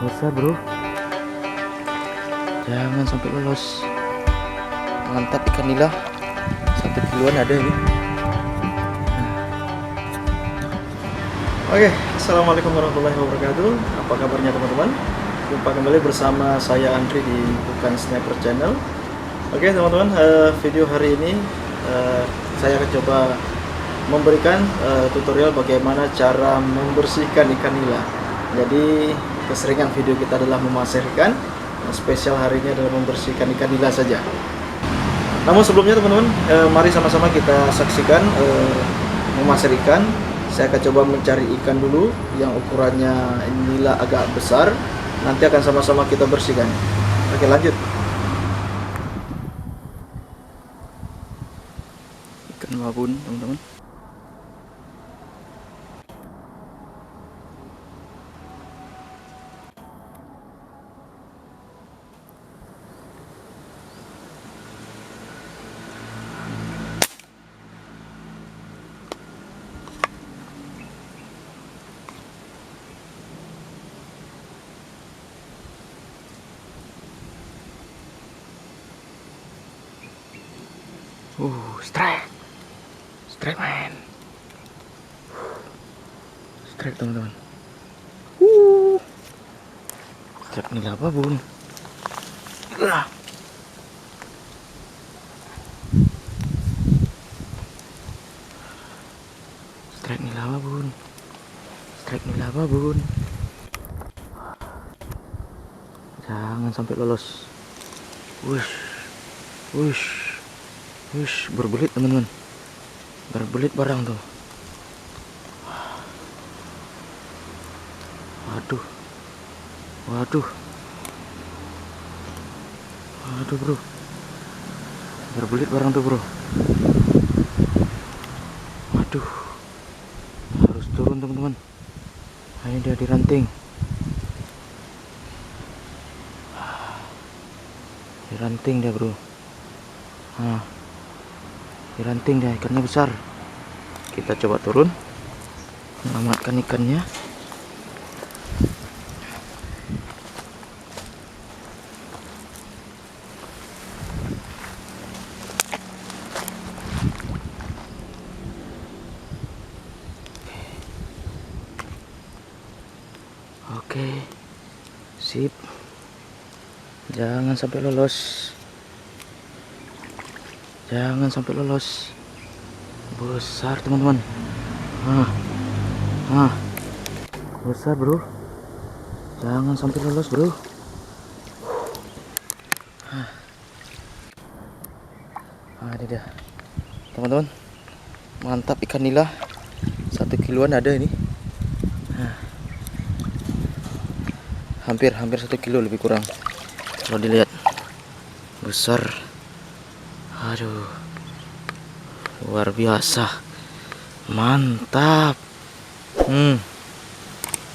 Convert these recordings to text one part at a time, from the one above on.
Besar bro, jangan sampai lolos. Mantap ikan nila, 1 kiloan ada ini. Oke, assalamualaikum warahmatullahi wabarakatuh. Apa kabarnya teman-teman? Jumpa kembali bersama saya Andri di Bukan Sniper Channel. Oke teman-teman, video hari ini saya akan coba memberikan tutorial bagaimana cara membersihkan ikan nila. Jadi keseringan video kita adalah memasir ikan. Spesial hari ini adalah membersihkan ikan nila saja. Namun sebelumnya teman-teman, mari sama-sama kita saksikan memasir ikan. Saya akan coba mencari ikan dulu yang ukurannya nila agak besar. Nanti akan sama-sama kita bersihkan. Oke, lanjut. Ikan babon teman-teman. Strike man, strike teman-teman. Strike nila babon. Strike nila babon. Strike nila babon. Jangan sampai lolos. Wush, wush, wush, berbelit teman-teman. Berbelit barang tuh. Waduh, waduh, waduh bro. Berbelit barang tuh bro. Waduh, harus turun teman-teman. Ini dia di ranting. Di ranting dia bro. Nah, di ranting dia, ikannya besar. Kita coba turun, menyelamatkan ikannya. Oke, sip. Jangan sampai lolos. Jangan sampai lolos. Besar teman-teman. Besar bro. Jangan sampai lolos bro. Ini dia teman-teman. Mantap ikan nila. 1 kiloan ada ini. Hampir 1 kilo lebih kurang. Kalau dilihat besar. Aduh, luar biasa, mantap.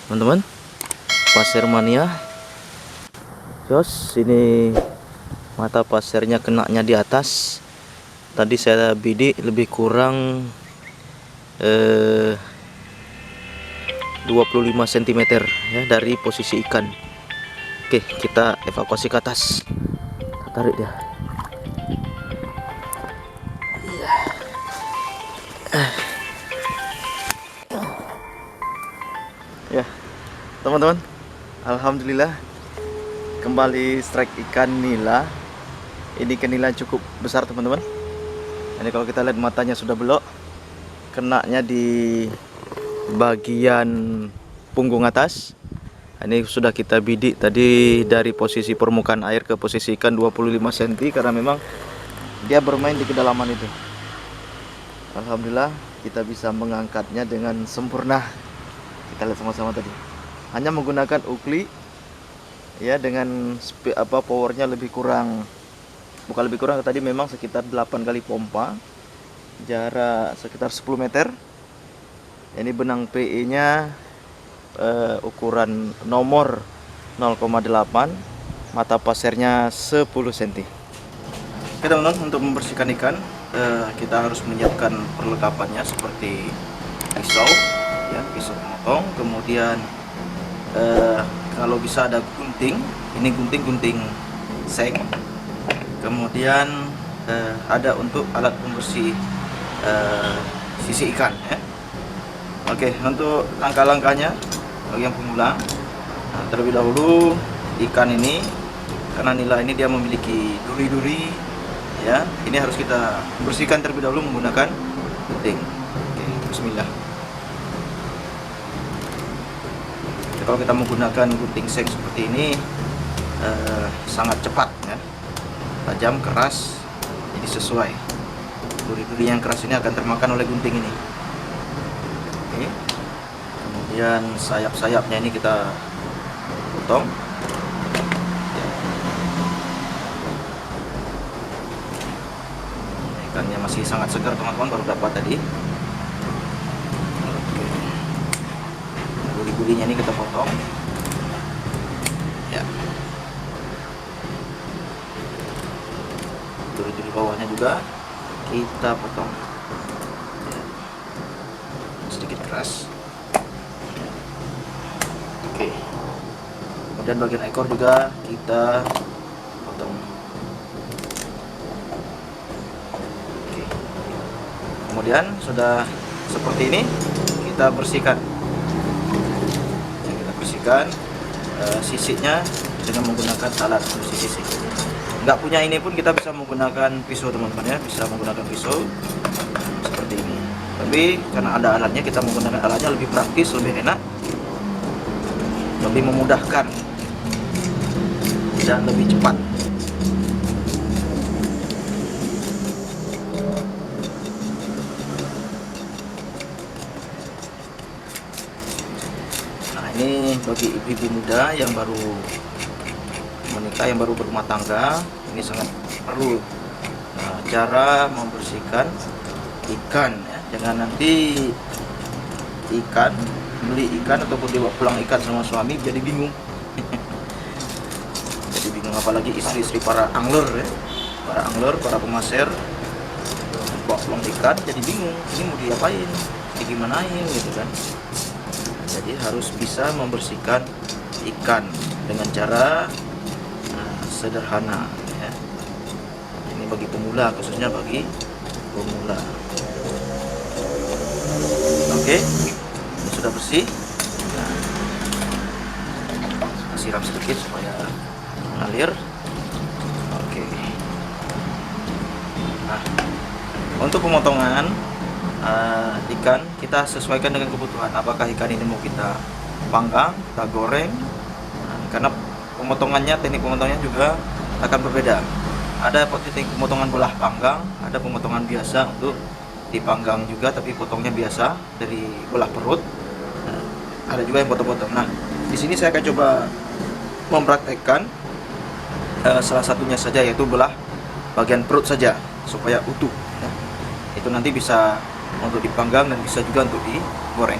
Teman-teman, pasir mania. Jos, ini mata pasirnya kenanya di atas. Tadi saya bidik lebih kurang 25 cm ya dari posisi ikan. Oke, kita evakuasi ke atas. Kita tarik dia. Ya, teman-teman, alhamdulillah kembali strike ikan nila. Ini ikan nila cukup besar teman-teman. Ini kalau kita lihat matanya sudah belok, kenanya di bagian punggung atas. Ini sudah kita bidik tadi dari posisi permukaan air ke posisi ikan 25 cm karena memang dia bermain di kedalaman itu. Alhamdulillah kita bisa mengangkatnya dengan sempurna. Kita lihat sama-sama tadi. Hanya menggunakan ukli ya, dengan powernya lebih kurang, bukan lebih kurang, tadi memang sekitar 8 kali pompa, jarak sekitar 10 meter. Ini benang PE nya ukuran nomor 0,8, mata pasirnya 10 cm. Oke teman-teman, untuk membersihkan ikan kita harus menyiapkan perlengkapannya seperti pisau ya, pisau memotong, kemudian kalau bisa ada gunting. Ini gunting seng. Kemudian ada untuk alat pembersih sisi ikan ya. Oke, untuk langkah-langkahnya bagi yang pemula, terlebih dahulu ikan ini, karena nila ini dia memiliki duri-duri ya, ini harus kita bersihkan terlebih dahulu menggunakan gunting. Oke, bismillah. Kalau kita menggunakan gunting seng seperti ini sangat cepat ya, tajam, keras, jadi sesuai. Duri-duri yang keras ini akan termakan oleh gunting ini. Oke. Kemudian sayap-sayapnya ini kita potong. Ikannya masih sangat segar teman-teman, baru dapat tadi. Guli-gulinya ini kita potong ya. Duri-duri bawahnya juga kita potong ya. Sedikit keras. Oke. Kemudian bagian ekor juga kita potong. Oke. Kemudian sudah seperti ini, kita bersihkan sisinya dengan menggunakan alat pembersih sisik. Nggak punya ini pun kita bisa menggunakan pisau teman-teman ya, bisa menggunakan pisau seperti ini. Tapi karena ada alatnya, kita menggunakan alatnya lebih praktis, lebih enak, lebih memudahkan dan lebih cepat. Ini bagi ibu-ibu muda yang baru menikah, yang baru berumah tangga, ini sangat perlu cara membersihkan ikan ya. Jangan nanti beli ikan ataupun dibawa pulang ikan sama suami jadi bingung. Jadi bingung, apalagi istri-istri para angler ya, para pemasir bawa pulang ikan jadi bingung, ini mau diapain, digimanain gitu kan. Jadi harus bisa membersihkan ikan dengan cara sederhana ya. Ini bagi pemula, khususnya bagi pemula. Oke, ini sudah bersih. Nah, siram sedikit supaya mengalir. Oke. Nah, untuk pemotongan ikan kita sesuaikan dengan kebutuhan. Apakah ikan ini mau kita panggang, kita goreng, karena teknik pemotongannya juga akan berbeda. Ada teknik pemotongan belah panggang, ada pemotongan biasa untuk dipanggang juga tapi potongnya biasa dari belah perut. Ada juga yang potong-potong. Nah, di sini saya akan coba mempraktekkan salah satunya saja, yaitu belah bagian perut saja supaya utuh ya. Itu nanti bisa untuk dipanggang dan bisa juga untuk digoreng.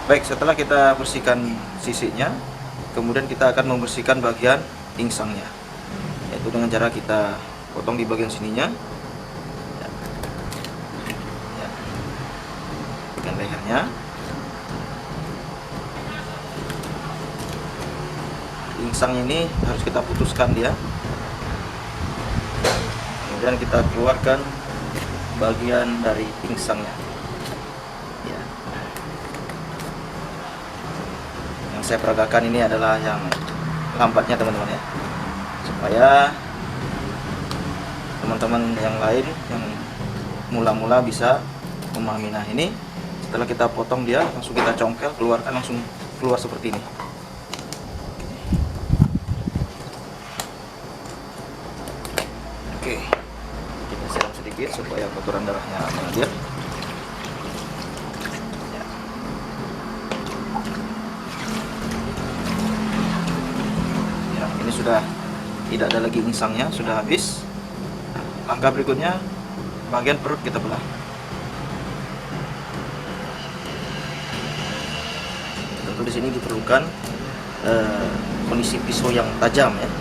Baik, setelah kita bersihkan sisinya, kemudian kita akan membersihkan bagian insangnya, yaitu dengan cara kita potong di bagian sininya ya. Ya. Bagian lehernya. Insang ini harus kita putuskan dia, kemudian kita keluarkan bagian dari insangnya ya. Yang saya peragakan ini adalah yang lambatnya teman-teman ya, supaya teman-teman yang lain yang mula-mula bisa memahami. Nah, ini setelah kita potong dia, langsung kita congkel, keluarkan, langsung keluar seperti ini. Oke, kita siram sedikit supaya kotoran darahnya mengalir ya. Ya, ini sudah tidak ada lagi insangnya, sudah habis. Langkah berikutnya bagian perut kita belah. Tentu di sini diperlukan kondisi pisau yang tajam ya.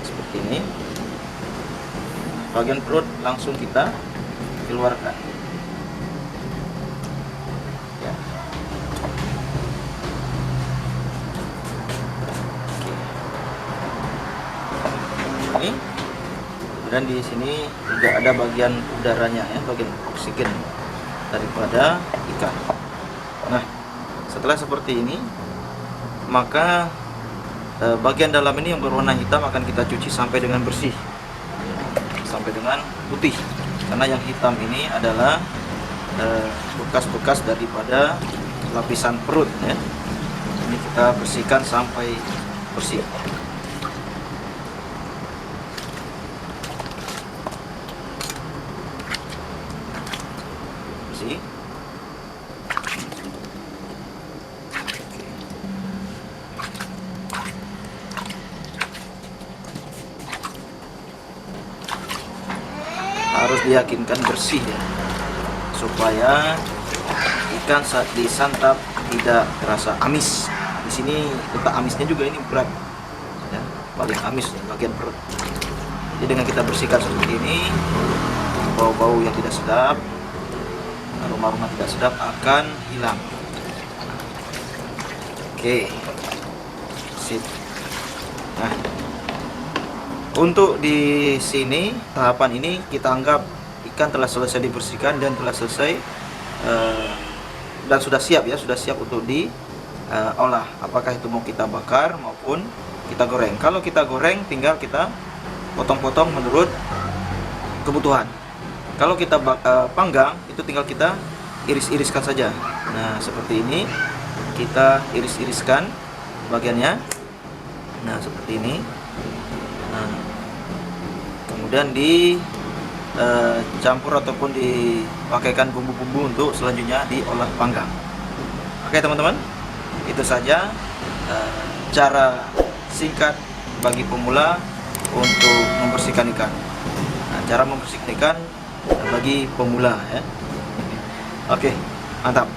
Seperti ini. Bagian perut langsung kita keluarkan. Ya. Dan di sini juga ada bagian udaranya ya, bagian oksigen daripada ikan. Nah, setelah seperti ini, maka bagian dalam ini yang berwarna hitam akan kita cuci sampai dengan bersih, sampai dengan putih. Karena yang hitam ini adalah bekas-bekas daripada lapisan perut ya. Ini kita bersihkan sampai bersih. Bersih. Harus diyakinkan bersih ya, supaya ikan saat disantap tidak terasa amis. Di sini letak amisnya juga, ini berat ya, paling amis di bagian perut. Jadi dengan kita bersihkan seperti ini, bau-bau yang tidak sedap, aroma-aroma tidak sedap akan hilang. Oke, sip. Nah, untuk di sini tahapan ini kita anggap ikan telah selesai dibersihkan dan telah selesai dan sudah siap ya, sudah siap untuk diolah. Apakah itu mau kita bakar maupun kita goreng. Kalau kita goreng tinggal kita potong-potong menurut kebutuhan. Kalau kita panggang itu tinggal kita iris-iriskan saja. Nah, seperti ini kita iris-iriskan bagiannya. Nah, seperti ini. Nah, kemudian dicampur ataupun dipakaikan bumbu-bumbu untuk selanjutnya diolah panggang. Oke teman-teman, itu saja cara singkat bagi pemula untuk membersihkan ikan. Nah, cara membersihkan ikan bagi pemula ya. Oke, mantap.